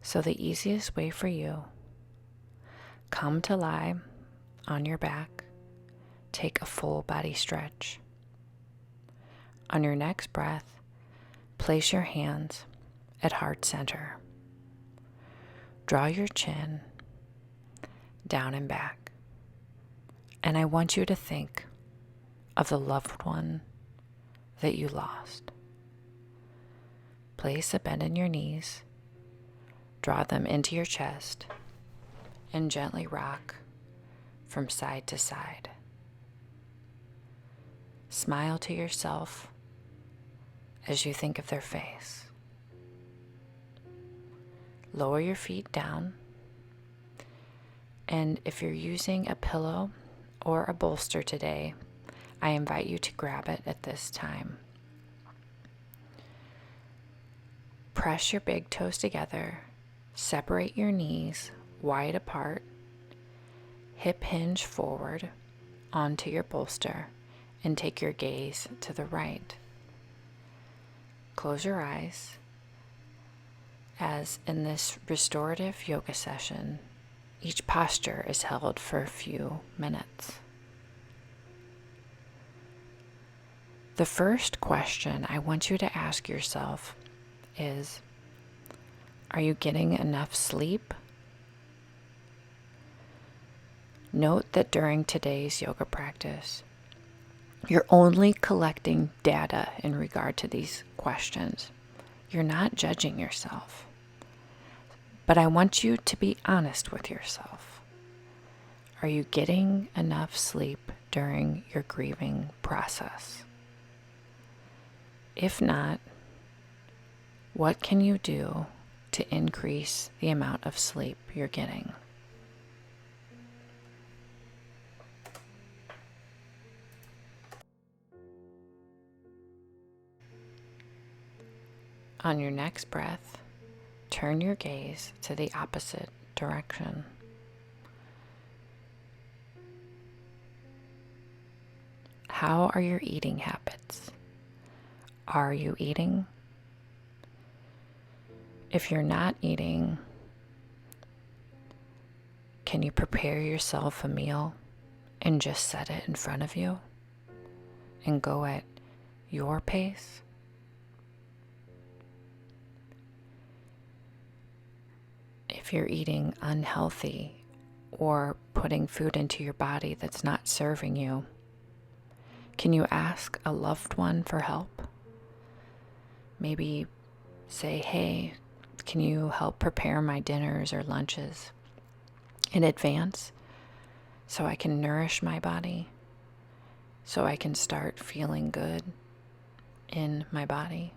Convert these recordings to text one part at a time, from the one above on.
So the easiest way for you, come to lie on your back, take a full body stretch. On your next breath, place your hands at heart center. Draw your chin down and back. And I want you to think of the loved one that you lost. Place a bend in your knees, draw them into your chest, and gently rock from side to side. Smile to yourself as you think of their face. Lower your feet down, and if you're using a pillow or a bolster today, I invite you to grab it at this time. Press your big toes together, separate your knees wide apart, hip hinge forward onto your bolster, and take your gaze to the right. Close your eyes as in this restorative yoga session, each posture is held for a few minutes. The first question I want you to ask yourself is, are you getting enough sleep? Note that during today's yoga practice, you're only collecting data in regard to these questions. You're not judging yourself. But I want you to be honest with yourself. Are you getting enough sleep during your grieving process? If not, what can you do to increase the amount of sleep you're getting? On your next breath, turn your gaze to the opposite direction. How are your eating habits? Are you eating? If you're not eating, can you prepare yourself a meal and just set it in front of you and go at your pace? If you're eating unhealthy or putting food into your body that's not serving you, can you ask a loved one for help? Maybe say, hey, can you help prepare my dinners or lunches in advance so I can nourish my body, so I can start feeling good in my body?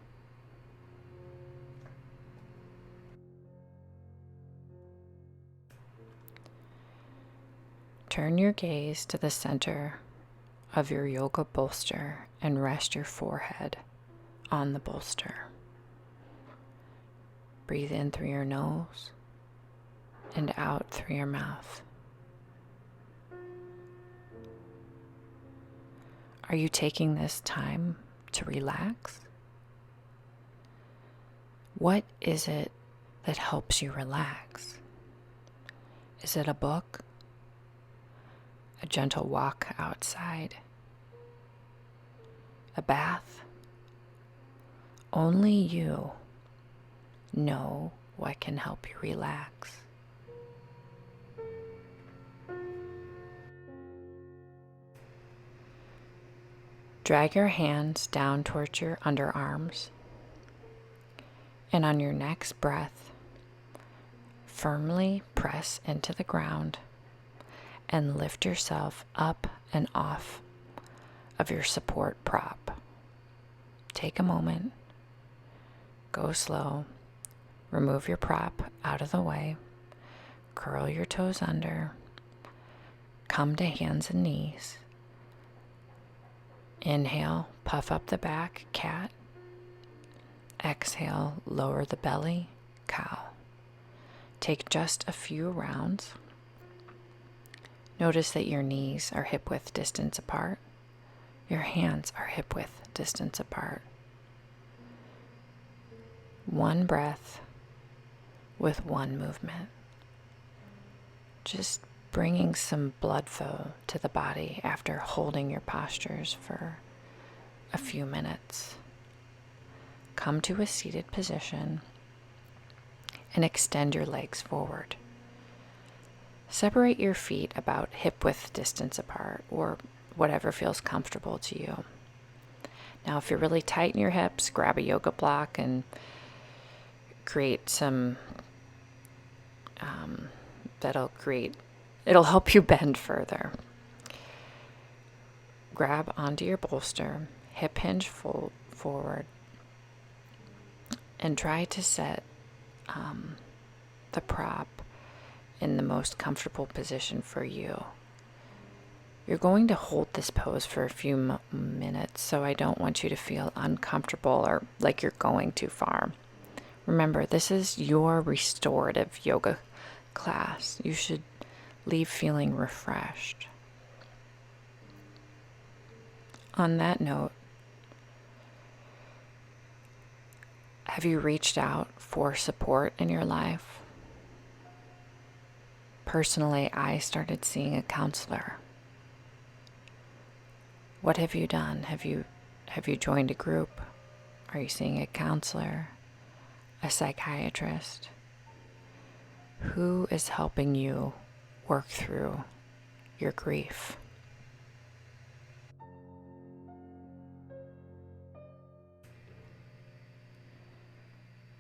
Turn your gaze to the center of your yoga bolster and rest your forehead on the bolster. Breathe in through your nose and out through your mouth. Are you taking this time to relax? What is it that helps you relax? Is it a book? A gentle walk outside? A bath? Only you know what can help you relax. Drag your hands down towards your underarms, and on your next breath, firmly press into the ground and lift yourself up and off of your support prop. Take a moment, go slow, remove your prop out of the way, curl your toes under, come to hands and knees. Inhale, puff up the back, cat. Exhale, lower the belly, cow. Take just a few rounds. Notice that your knees are hip-width distance apart. Your hands are hip-width distance apart. One breath with one movement. Just bringing some blood flow to the body after holding your postures for a few minutes. Come to a seated position and extend your legs forward. Separate your feet about hip-width distance apart, or whatever feels comfortable to you. Now, if you're really tight in your hips, grab a yoga block and create some, it'll help you bend further. Grab onto your bolster, hip hinge forward, and try to set the prop in the most comfortable position for you. You're going to hold this pose for a few minutes, so I don't want you to feel uncomfortable or like you're going too far. Remember, this is your restorative yoga class. You should leave feeling refreshed. On that note, have you reached out for support in your life? Personally, I started seeing a counselor. What have you done? Have you joined a group? Are you seeing a counselor, a psychiatrist? Who is helping you work through your grief?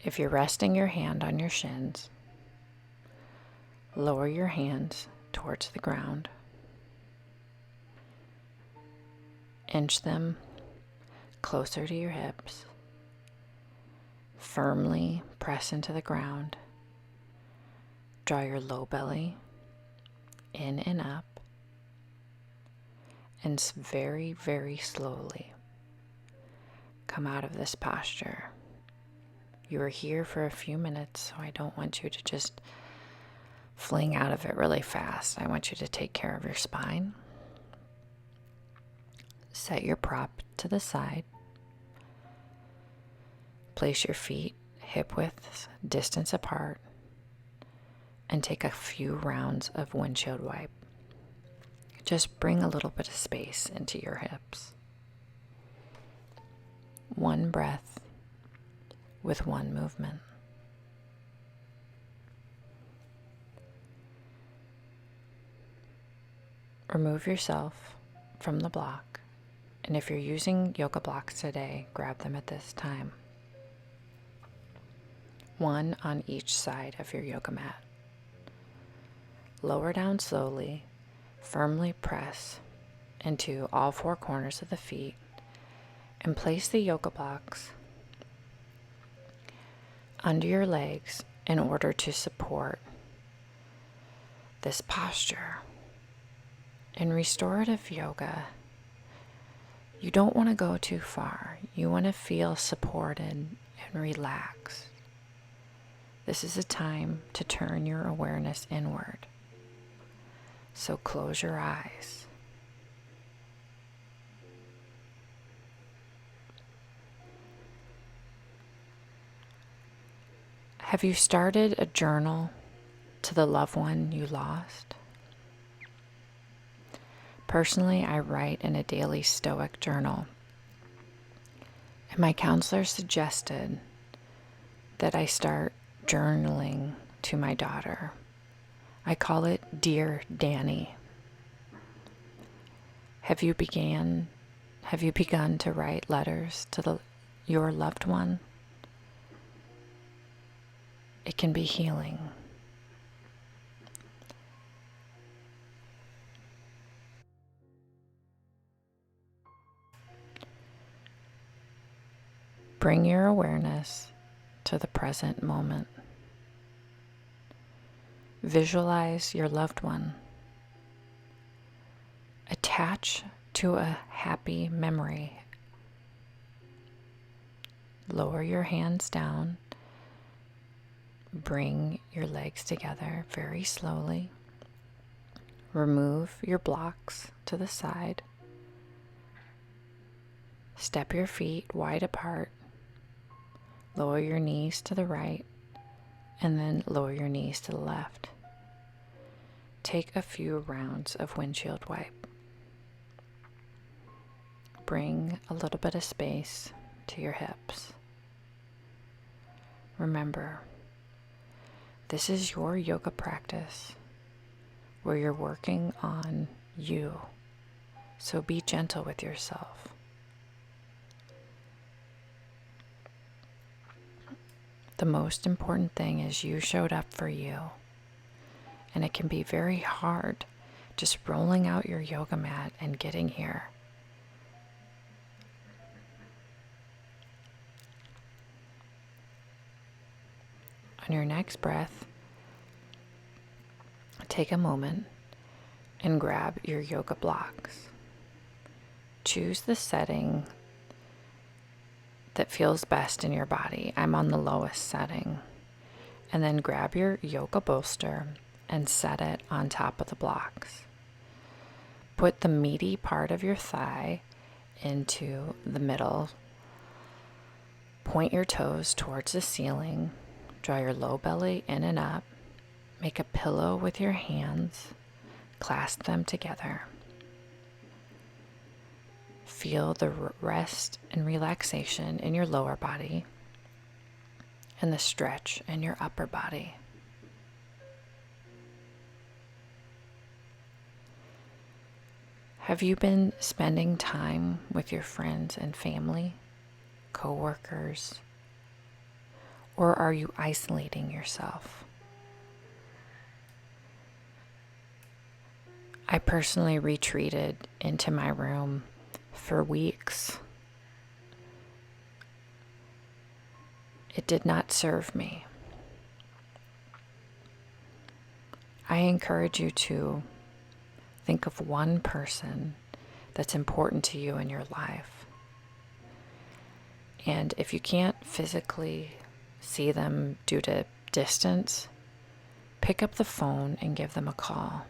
If you're resting your hand on your shins, lower your hands towards the ground. Inch them closer to your hips. Firmly press into the ground. Draw your low belly in and up. And very, very slowly come out of this posture. You are here for a few minutes, so I don't want you to just fling out of it really fast. I want you to take care of your spine. Set your prop to the side. Place your feet hip width distance apart and take a few rounds of windshield wipe. Just bring a little bit of space into your hips. One breath with one movement. Remove yourself from the block, and if you're using yoga blocks today, grab them at this time. One on each side of your yoga mat. Lower down slowly, firmly press into all four corners of the feet, and place the yoga blocks under your legs in order to support this posture. In restorative yoga, you don't want to go too far. You want to feel supported and relaxed. This is a time to turn your awareness inward. So close your eyes. Have you started a journal to the loved one you lost? Personally, I write in a daily stoic journal, and my counselor suggested that I start journaling to my daughter. I call it Dear Danny. Have you begun to write letters to your loved one? It can be healing. Bring your awareness to the present moment. Visualize your loved one. Attach to a happy memory. Lower your hands down. Bring your legs together very slowly. Remove your blocks to the side. Step your feet wide apart. Lower your knees to the right and then lower your knees to the left. Take a few rounds of windshield wipe. Bring a little bit of space to your hips. Remember, this is your yoga practice where you're working on you, so be gentle with yourself. The most important thing is you showed up for you, and it can be very hard just rolling out your yoga mat and getting here. On your next breath, take a moment and grab your yoga blocks. Choose the setting that feels best in your body. I'm on the lowest setting. And then grab your yoga bolster and set it on top of the blocks. Put the meaty part of your thigh into the middle. Point your toes towards the ceiling. Draw your low belly in and up. Make a pillow with your hands. Clasp them together. Feel the rest and relaxation in your lower body and the stretch in your upper body. Have you been spending time with your friends and family, coworkers, or are you isolating yourself? I personally retreated into my room for weeks. It did not serve me. I encourage you to think of one person that's important to you in your life. And if you can't physically see them due to distance, pick up the phone and give them a call.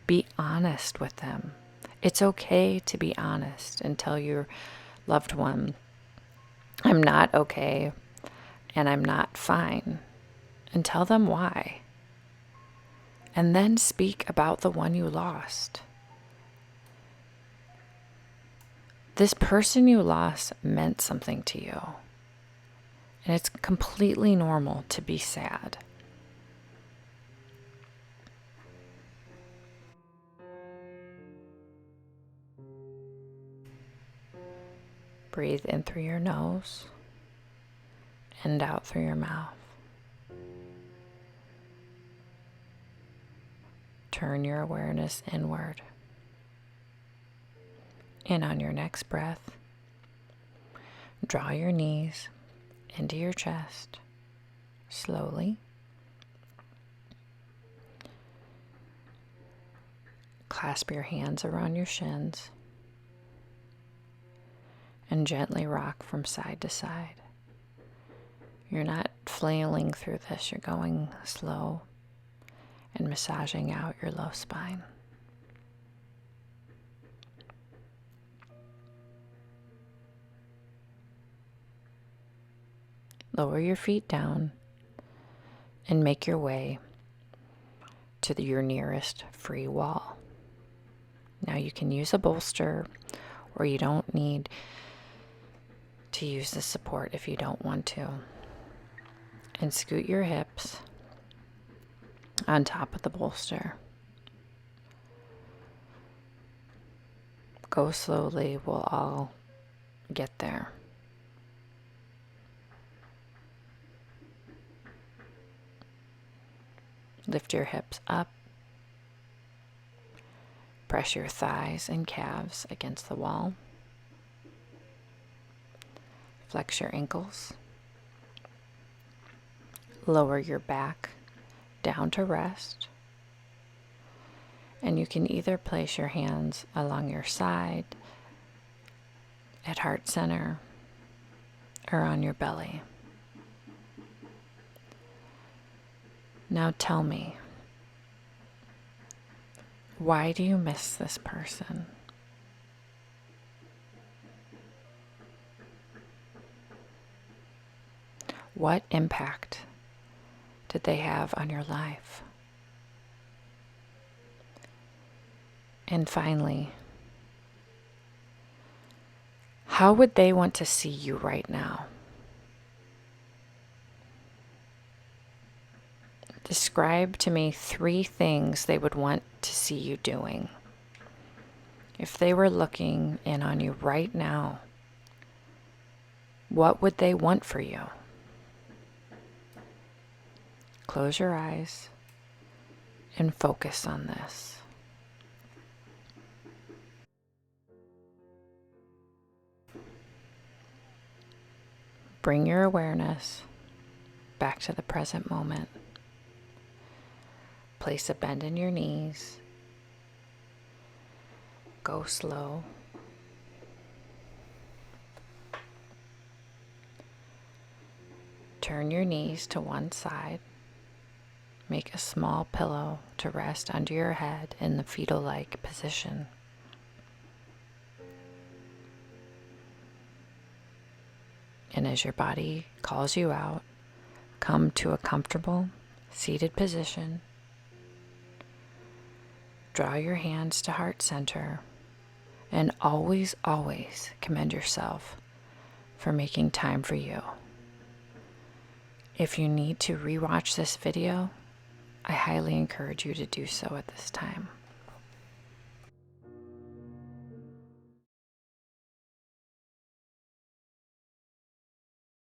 Be honest with them. It's okay to be honest and tell your loved one, I'm not okay and I'm not fine, and tell them why. And then speak about the one you lost. This person you lost meant something to you, and it's completely normal to be sad. Breathe in through your nose and out through your mouth. Turn your awareness inward. And on your next breath, draw your knees into your chest slowly. Clasp your hands around your shins and gently rock from side to side. You're not flailing through this, you're going slow and massaging out your low spine. Lower your feet down and make your way to your nearest free wall. Now you can use a bolster, or you don't need to use the support if you don't want to. And scoot your hips on top of the bolster. Go slowly, we'll all get there. Lift your hips up. Press your thighs and calves against the wall. Flex your ankles. Lower your back down to rest. And you can either place your hands along your side, at heart center, or on your belly. Now tell me, why do you miss this person? What impact did they have on your life? And finally, how would they want to see you right now? Describe to me 3 things they would want to see you doing. If they were looking in on you right now, what would they want for you? Close your eyes and focus on this. Bring your awareness back to the present moment. Place a bend in your knees. Go slow. Turn your knees to one side. Make a small pillow to rest under your head in the fetal-like position. And as your body calls you out, come to a comfortable seated position. Draw your hands to heart center, and always, always commend yourself for making time for you. If you need to rewatch this video, I highly encourage you to do so at this time.